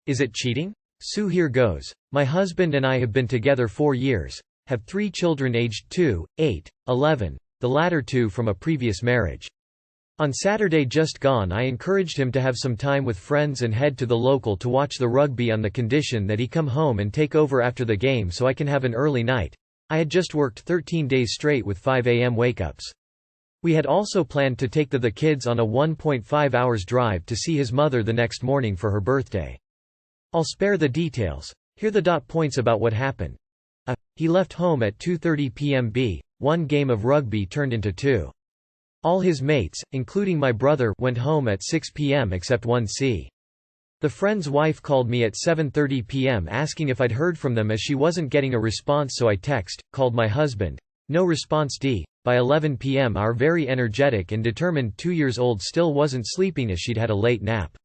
Is it cheating? So here goes. My husband and I have been together 4 years, have 3 children aged 2, 8, 11, the latter 2 from a previous marriage. On Saturday just gone I encouraged him to have some time with friends and head to the local to watch the rugby on the condition that he come home and take over after the game so I can have an early night. I had just worked 13 days straight with 5 a.m. wake-ups. We had also planned to take the kids on a 1.5 hours drive to see his mother the next morning for her birthday. I'll spare the details. Here the dot points about what happened. He left home at 2:30 p.m. One game of rugby turned into 2. All his mates, including my brother, went home at 6 p.m. except one C. The friend's wife called me at 7:30 p.m. asking if I'd heard from them as she wasn't getting a response, so I called my husband. No response. By 11 p.m. our very energetic and determined 2-year-old still wasn't sleeping as she'd had a late nap.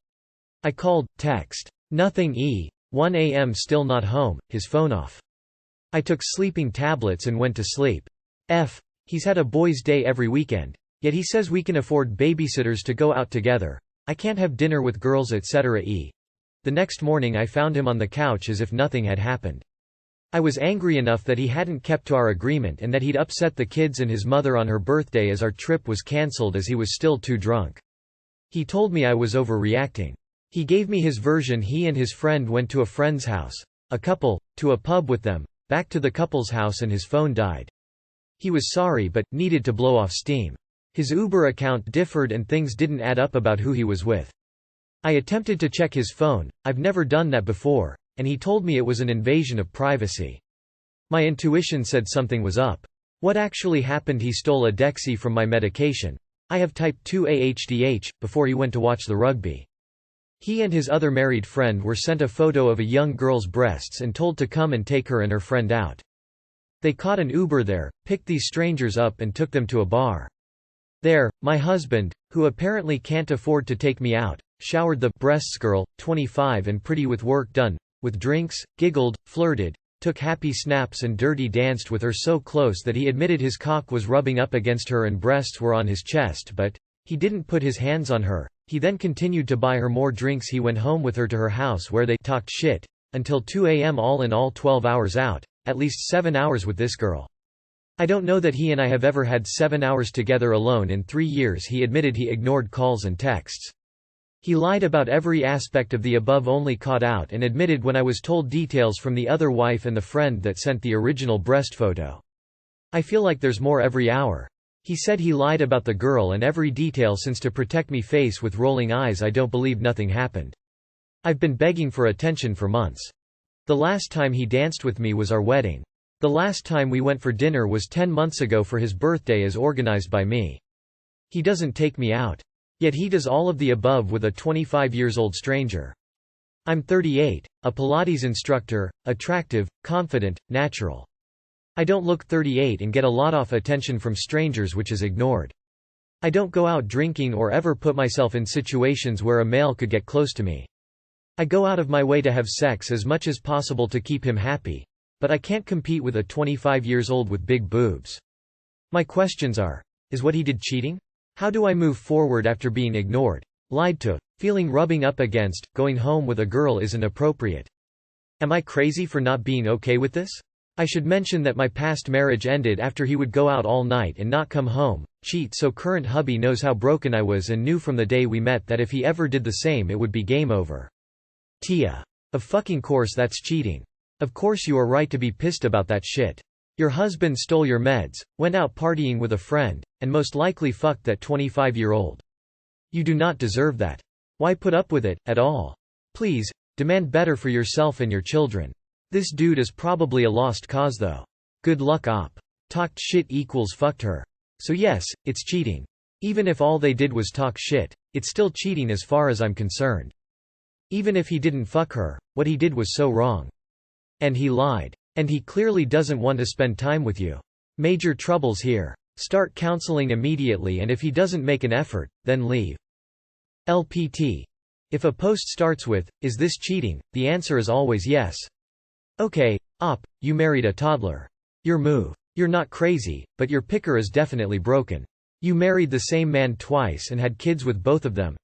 I called, text. Nothing. 1 a.m. still not home, his phone off. I took sleeping tablets and went to sleep. He's had a boys' day every weekend. Yet he says we can afford babysitters to go out together. I can't have dinner with girls etc. The next morning I found him on the couch as if nothing had happened. I was angry enough that he hadn't kept to our agreement and that he'd upset the kids and his mother on her birthday as our trip was cancelled as he was still too drunk. He told me I was overreacting. He gave me his version. He and his friend went to a friend's house, a couple, to a pub with them, back to the couple's house and his phone died. He was sorry but needed to blow off steam. His Uber account differed and things didn't add up about who he was with. I attempted to check his phone, I've never done that before, and he told me it was an invasion of privacy. My intuition said something was up. What actually happened? He stole a Dexy from my medication. I have type 2 ADHD before he went to watch the rugby. He and his other married friend were sent a photo of a young girl's breasts and told to come and take her and her friend out. They caught an Uber there, picked these strangers up and took them to a bar. There, my husband, who apparently can't afford to take me out, showered the breasts girl, 25 and pretty with work done, with drinks, giggled, flirted, took happy snaps and dirty danced with her so close that he admitted his cock was rubbing up against her and breasts were on his chest, but he didn't put his hands on her. He then continued to buy her more drinks. He went home with her to her house where they talked shit until 2 a.m. all in all 12 hours out, at least 7 hours with this girl. I don't know that he and I have ever had 7 hours together alone in 3 years. He admitted he ignored calls and texts. He lied about every aspect of the above, only caught out and admitted when I was told details from the other wife and the friend that sent the original breast photo. I feel like there's more every hour. He said he lied about the girl and every detail since to protect me. Face with rolling eyes. I don't believe nothing happened. I've been begging for attention for months. The last time he danced with me was our wedding. The last time we went for dinner was 10 months ago for his birthday as organized by me. He doesn't take me out. Yet he does all of the above with a 25-year-old stranger. I'm 38, a Pilates instructor, attractive, confident, natural. I don't look 38 and get a lot of attention from strangers, which is ignored. I don't go out drinking or ever put myself in situations where a male could get close to me. I go out of my way to have sex as much as possible to keep him happy. But I can't compete with a 25-year-old with big boobs. My questions are, is what he did cheating? How do I move forward after being ignored, lied to, feeling rubbing up against, going home with a girl isn't appropriate? Am I crazy for not being okay with this? I should mention that my past marriage ended after he would go out all night and not come home, cheat, so current hubby knows how broken I was and knew from the day we met that if he ever did the same it would be game over. Tia. Of fucking course that's cheating. Of course you are right to be pissed about that shit. Your husband stole your meds, went out partying with a friend, and most likely fucked that 25-year-old. You do not deserve that. Why put up with it, at all? Please, demand better for yourself and your children. This dude is probably a lost cause though. Good luck op. Talked shit equals fucked her. So yes, it's cheating. Even if all they did was talk shit, it's still cheating as far as I'm concerned. Even if he didn't fuck her, what he did was so wrong. And he lied. And he clearly doesn't want to spend time with you. Major troubles here. Start counseling immediately, and if he doesn't make an effort, then leave. LPT. If a post starts with, "Is this cheating?" the answer is always yes. Okay, op, you married a toddler. Your move. You're not crazy, but your picker is definitely broken. You married the same man twice and had kids with both of them.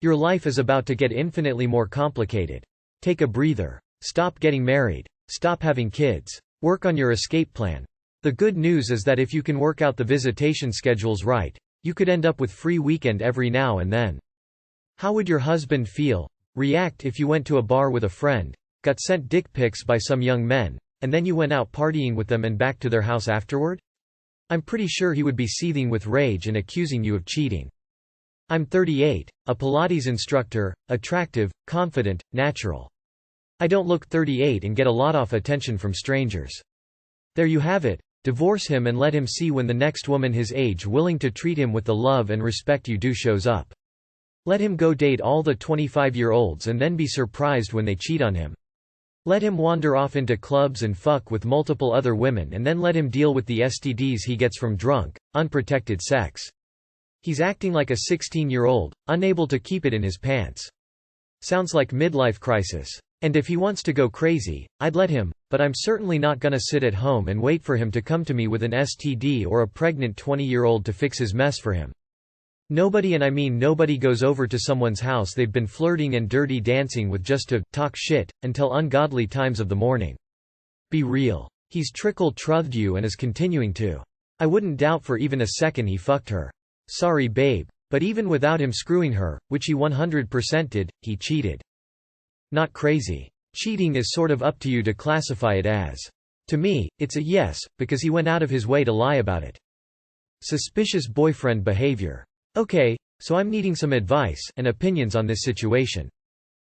Your life is about to get infinitely more complicated. Take a breather. Stop getting married. Stop having kids. Work on your escape plan. The good news is that if you can work out the visitation schedules right, you could end up with free weekend every now and then. How would your husband react if you went to a bar with a friend, got sent dick pics by some young men, and then you went out partying with them and back to their house afterward? I'm pretty sure he would be seething with rage and accusing you of cheating. I'm 38, a Pilates instructor, attractive, confident, natural. I don't look 38 and get a lot of attention from strangers. There you have it. Divorce him and let him see when the next woman his age willing to treat him with the love and respect you do shows up. Let him go date all the 25-year-olds and then be surprised when they cheat on him. Let him wander off into clubs and fuck with multiple other women and then let him deal with the STDs he gets from drunk, unprotected sex. He's acting like a 16-year-old, unable to keep it in his pants. Sounds like midlife crisis. And if he wants to go crazy, I'd let him, but I'm certainly not gonna sit at home and wait for him to come to me with an STD or a pregnant 20-year-old to fix his mess for him. Nobody, and I mean nobody, goes over to someone's house they've been flirting and dirty dancing with just to talk shit until ungodly times of the morning. Be real. He's trickle-truthed you and is continuing to. I wouldn't doubt for even a second he fucked her. Sorry babe, but even without him screwing her, which he 100% did, he cheated. Not crazy. Cheating is sort of up to you to classify it as. To me, it's a yes, because he went out of his way to lie about it. Suspicious boyfriend behavior. Okay, so I'm needing some advice and opinions on this situation.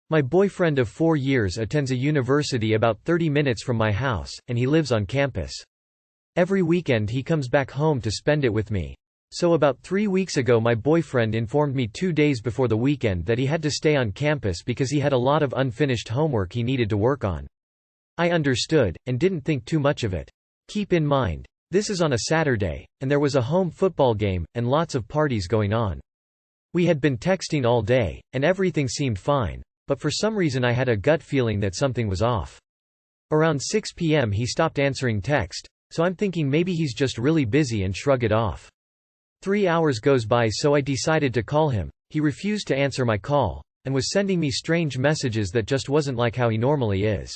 My boyfriend of 4 years attends a university about 30 minutes from my house, and he lives on campus. Every weekend he comes back home to spend it with me. So about 3 weeks ago my boyfriend informed me 2 days before the weekend that he had to stay on campus because he had a lot of unfinished homework he needed to work on. I understood, and didn't think too much of it. Keep in mind, this is on a Saturday, and there was a home football game, and lots of parties going on. We had been texting all day, and everything seemed fine, but for some reason I had a gut feeling that something was off. Around 6 p.m. he stopped answering text, so I'm thinking maybe he's just really busy and shrug it off. 3 hours goes by, so I decided to call him. He refused to answer my call, and was sending me strange messages that just wasn't like how he normally is.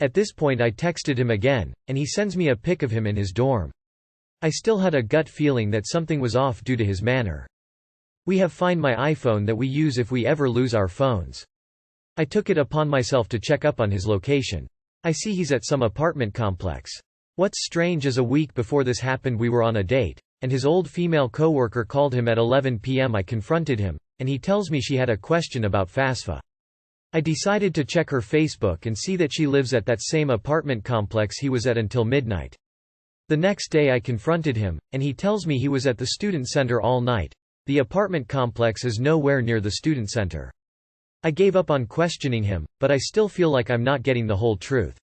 At this point I texted him again, and he sends me a pic of him in his dorm. I still had a gut feeling that something was off due to his manner. We have Find My iPhone that we use if we ever lose our phones. I took it upon myself to check up on his location. I see he's at some apartment complex. What's strange is a week before this happened we were on a date, and his old female coworker called him at 11 p.m. I confronted him, and he tells me she had a question about FAFSA. I decided to check her Facebook and see that she lives at that same apartment complex he was at until midnight. The next day I confronted him, and he tells me he was at the student center all night. The apartment complex is nowhere near the student center. I gave up on questioning him, but I still feel like I'm not getting the whole truth.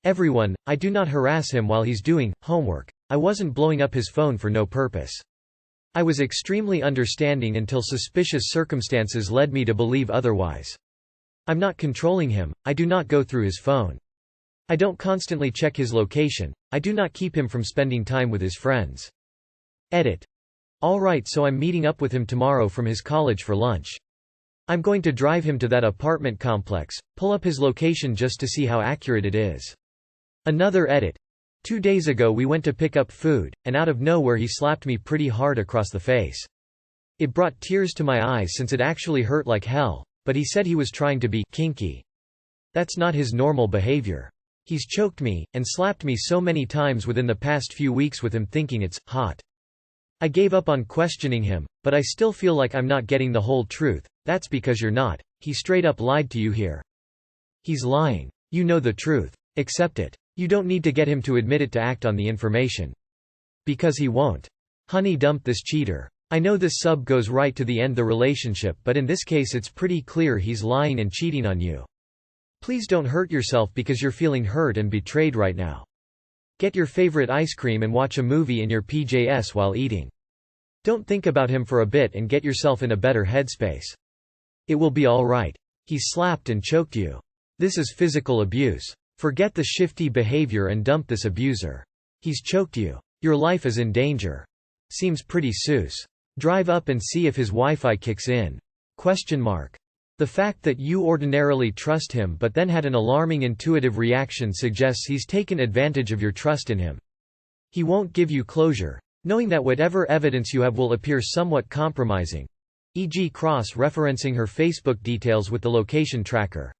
Everyone, I do not harass him while he's doing homework. I wasn't blowing up his phone for no purpose. I was extremely understanding until suspicious circumstances led me to believe otherwise. I'm not controlling him, I do not go through his phone. I don't constantly check his location, I do not keep him from spending time with his friends. Edit. Alright, so I'm meeting up with him tomorrow from his college for lunch. I'm going to drive him to that apartment complex, pull up his location just to see how accurate it is. Another edit. 2 days ago we went to pick up food, and out of nowhere he slapped me pretty hard across the face. It brought tears to my eyes since it actually hurt like hell, but he said he was trying to be kinky. That's not his normal behavior. He's choked me, and slapped me so many times within the past few weeks with him thinking it's hot. I gave up on questioning him, but I still feel like I'm not getting the whole truth. That's because you're not. He straight up lied to you here. He's lying. You know the truth. Accept it. You don't need to get him to admit it to act on the information. Because he won't. Honey, dump this cheater. I know this sub goes right to the end the relationship, but in this case it's pretty clear he's lying and cheating on you. Please don't hurt yourself because you're feeling hurt and betrayed right now. Get your favorite ice cream and watch a movie in your PJs while eating. Don't think about him for a bit and get yourself in a better headspace. It will be alright. He slapped and choked you. This is physical abuse. Forget the shifty behavior and dump this abuser. He's choked you. Your life is in danger. Seems pretty sus. Drive up and see if his Wi-Fi kicks in. ? The fact that you ordinarily trust him but then had an alarming intuitive reaction suggests he's taken advantage of your trust in him. He won't give you closure, knowing that whatever evidence you have will appear somewhat compromising, e.g. cross-referencing her Facebook details with the location tracker.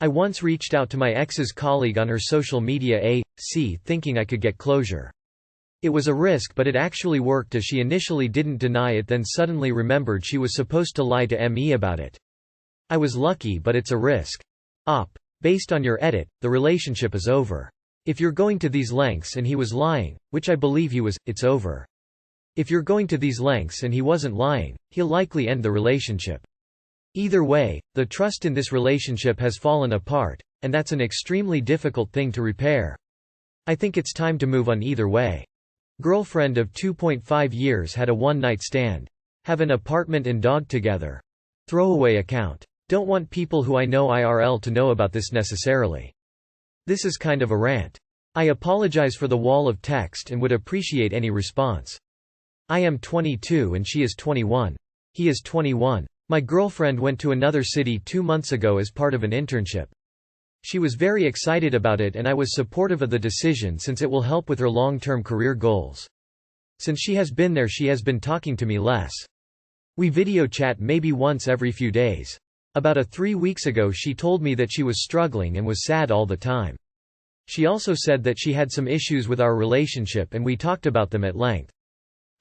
I once reached out to my ex's colleague on her social media AC thinking I could get closure. It was a risk, but it actually worked, as she initially didn't deny it, then suddenly remembered she was supposed to lie to me about it. I was lucky, but it's a risk. Based on your edit, the relationship is over. If you're going to these lengths and he was lying, which I believe he was, it's over. If you're going to these lengths and he wasn't lying, he'll likely end the relationship. Either way, the trust in this relationship has fallen apart, and that's an extremely difficult thing to repair. I think it's time to move on either way. Girlfriend of 2.5 years had a one-night stand. Have an apartment and dog together. Throwaway account. Don't want people who I know IRL to know about this necessarily. This is kind of a rant. I apologize for the wall of text and would appreciate any response. I am 22 and she is 21. He is 21. My girlfriend went to another city 2 months ago as part of an internship. She was very excited about it and I was supportive of the decision since it will help with her long-term career goals. Since she has been there, she has been talking to me less. We video chat maybe once every few days. About 3 weeks ago she told me that she was struggling and was sad all the time. She also said that she had some issues with our relationship and we talked about them at length.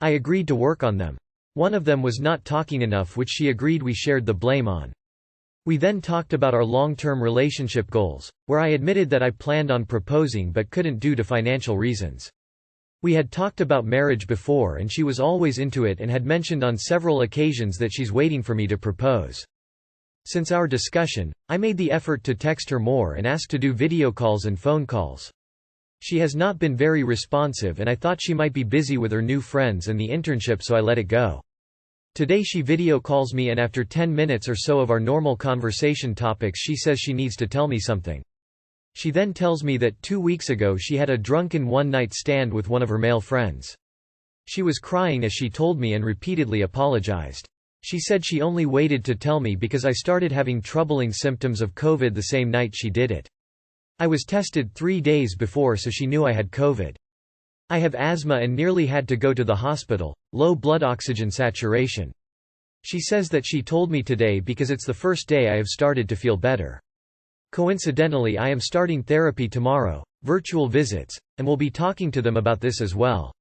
I agreed to work on them. One of them was not talking enough, which she agreed we shared the blame on. We then talked about our long-term relationship goals, where I admitted that I planned on proposing but couldn't due to financial reasons. We had talked about marriage before and she was always into it and had mentioned on several occasions that she's waiting for me to propose. Since our discussion, I made the effort to text her more and asked to do video calls and phone calls. She has not been very responsive and I thought she might be busy with her new friends and the internship, so I let it go. Today she video calls me and after 10 minutes or so of our normal conversation topics she says she needs to tell me something. She then tells me that 2 weeks ago she had a drunken one-night stand with one of her male friends. She was crying as she told me and repeatedly apologized. She said she only waited to tell me because I started having troubling symptoms of COVID the same night she did it. I was tested 3 days before, so she knew I had COVID. I have asthma and nearly had to go to the hospital, low blood oxygen saturation. She says that she told me today because it's the first day I have started to feel better. Coincidentally, I am starting therapy tomorrow, virtual visits, and will be talking to them about this as well.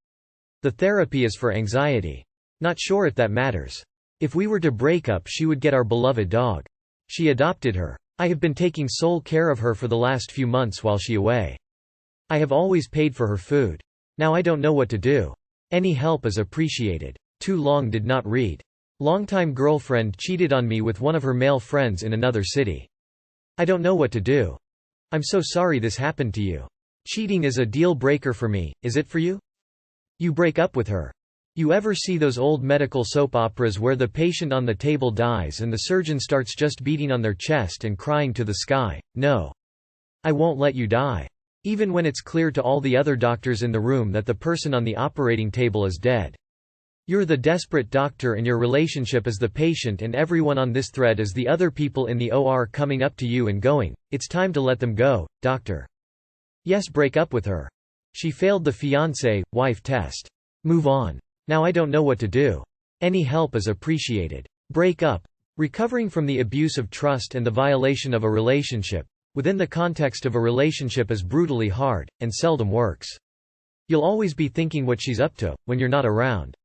The therapy is for anxiety. Not sure if that matters. If we were to break up, she would get our beloved dog. She adopted her. I have been taking sole care of her for the last few months while she away. I have always paid for her food. Now I don't know what to do. Any help is appreciated. Too long did not read. Longtime girlfriend cheated on me with one of her male friends in another city. I don't know what to do. I'm so sorry this happened to you. Cheating is a deal breaker for me, is it for you? You break up with her. You ever see those old medical soap operas where the patient on the table dies and the surgeon starts just beating on their chest and crying to the sky, "No. I won't let you die." Even when it's clear to all the other doctors in the room that the person on the operating table is dead. You're the desperate doctor and your relationship is the patient, and everyone on this thread is the other people in the OR coming up to you and going, "It's time to let them go, doctor." Yes, break up with her. She failed the fiancé-wife test. Move on. Now I don't know what to do. Any help is appreciated. Break up. Recovering from the abuse of trust and the violation of a relationship, within the context of a relationship, is brutally hard, and seldom works. You'll always be thinking what she's up to, when you're not around.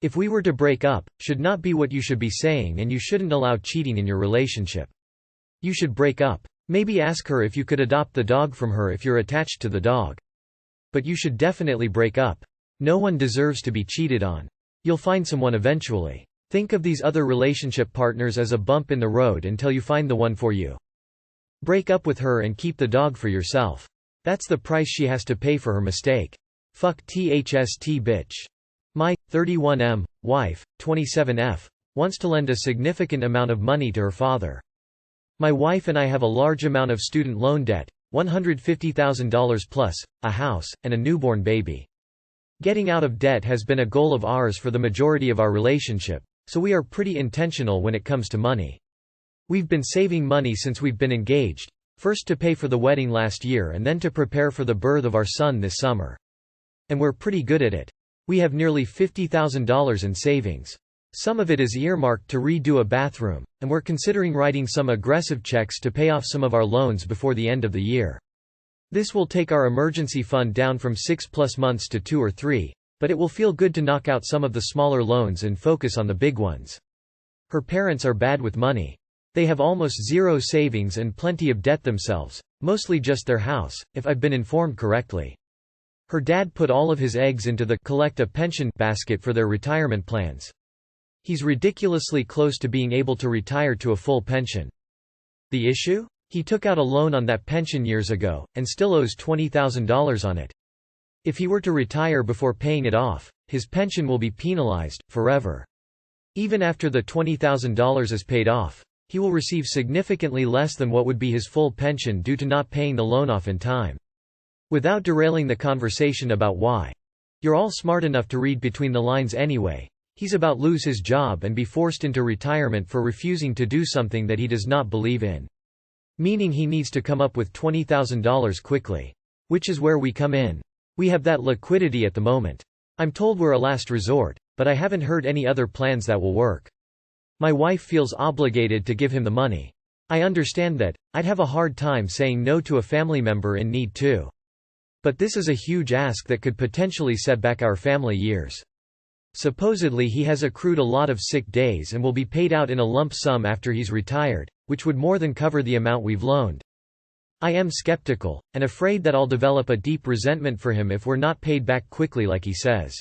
If we were to break up, should not be what you should be saying, and you shouldn't allow cheating in your relationship. You should break up. Maybe ask her if you could adopt the dog from her if you're attached to the dog. But you should definitely break up. No one deserves to be cheated on. You'll find someone eventually. Think of these other relationship partners as a bump in the road until you find the one for you. Break up with her and keep the dog for yourself. That's the price she has to pay for her mistake. Fuck THST bitch. My 31M wife, 27F, wants to lend a significant amount of money to her father. My wife and I have a large amount of student loan debt, $150,000 plus, a house, and a newborn baby. Getting out of debt has been a goal of ours for the majority of our relationship, so we are pretty intentional when it comes to money. We've been saving money since we've been engaged, first to pay for the wedding last year and then to prepare for the birth of our son this summer. And we're pretty good at it. We have nearly $50,000 in savings. Some of it is earmarked to redo a bathroom, and we're considering writing some aggressive checks to pay off some of our loans before the end of the year. This will take our emergency fund down from 6+ months to 2 or 3, but it will feel good to knock out some of the smaller loans and focus on the big ones. Her parents are bad with money. They have almost zero savings and plenty of debt themselves, mostly just their house, if I've been informed correctly. Her dad put all of his eggs into the collect a pension basket for their retirement plans. He's ridiculously close to being able to retire to a full pension. The issue? He took out a loan on that pension years ago, and still owes $20,000 on it. If he were to retire before paying it off, his pension will be penalized, forever. Even after the $20,000 is paid off, he will receive significantly less than what would be his full pension due to not paying the loan off in time. Without derailing the conversation about why you're all smart enough to read between the lines anyway, he's about lose his job and be forced into retirement for refusing to do something that he does not believe in. Meaning he needs to come up with $20,000 quickly. Which is where we come in. We have that liquidity at the moment. I'm told we're a last resort, but I haven't heard any other plans that will work. My wife feels obligated to give him the money. I understand that. I'd have a hard time saying no to a family member in need too. But this is a huge ask that could potentially set back our family years. Supposedly he has accrued a lot of sick days and will be paid out in a lump sum after he's retired, which would more than cover the amount we've loaned. I am skeptical, and afraid that I'll develop a deep resentment for him if we're not paid back quickly like he says.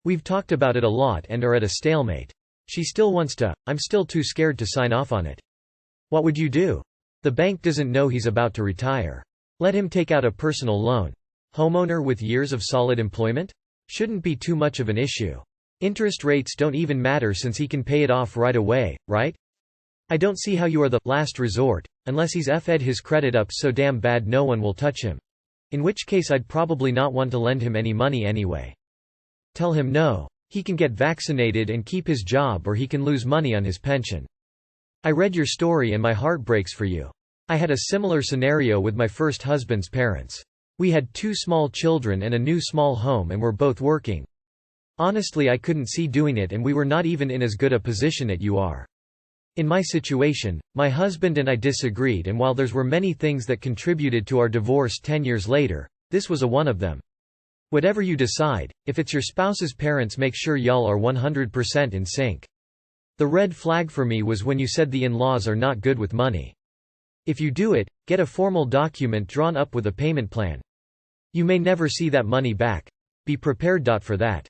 We've talked about it a lot and are at a stalemate. She still wants to, I'm still too scared to sign off on it. What would you do? The bank doesn't know he's about to retire. Let him take out a personal loan. Homeowner with years of solid employment? Shouldn't be too much of an issue. Interest rates don't even matter since he can pay it off right away, right? I don't see how you are the last resort, unless he's F'd his credit up so damn bad no one will touch him. In which case I'd probably not want to lend him any money anyway. Tell him no. He can get vaccinated and keep his job or he can lose money on his pension. I read your story and my heart breaks for you. I had a similar scenario with my first husband's parents. We had 2 small children and a new small home and were both working. Honestly, I couldn't see doing it and we were not even in as good a position as you are. In my situation, my husband and I disagreed, and while there were many things that contributed to our divorce 10 years later, this was one of them. Whatever you decide, if it's your spouse's parents, make sure y'all are 100% in sync. The red flag for me was when you said the in-laws are not good with money. If you do it, get a formal document drawn up with a payment plan. You may never see that money back. Be prepared for that.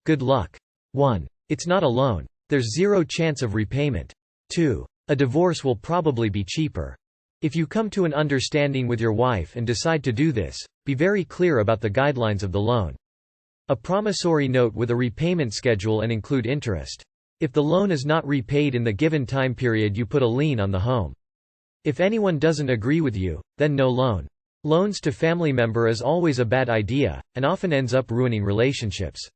Good luck. 1. It's not a loan. There's zero chance of repayment. 2. A divorce will probably be cheaper. If you come to an understanding with your wife and decide to do this, be very clear about the guidelines of the loan. A promissory note with a repayment schedule and include interest. If the loan is not repaid in the given time period, you put a lien on the home. If anyone doesn't agree with you, then no loan. Loans to family member is always a bad idea, and often ends up ruining relationships.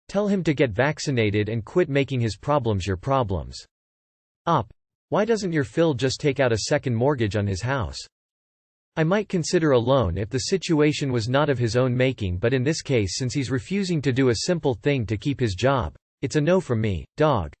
Tell him to get vaccinated and quit making his problems your problems. Why doesn't your Phil just take out a second mortgage on his house? I might consider a loan if the situation was not of his own making, but in this case, since he's refusing to do a simple thing to keep his job, it's a no from me, dog.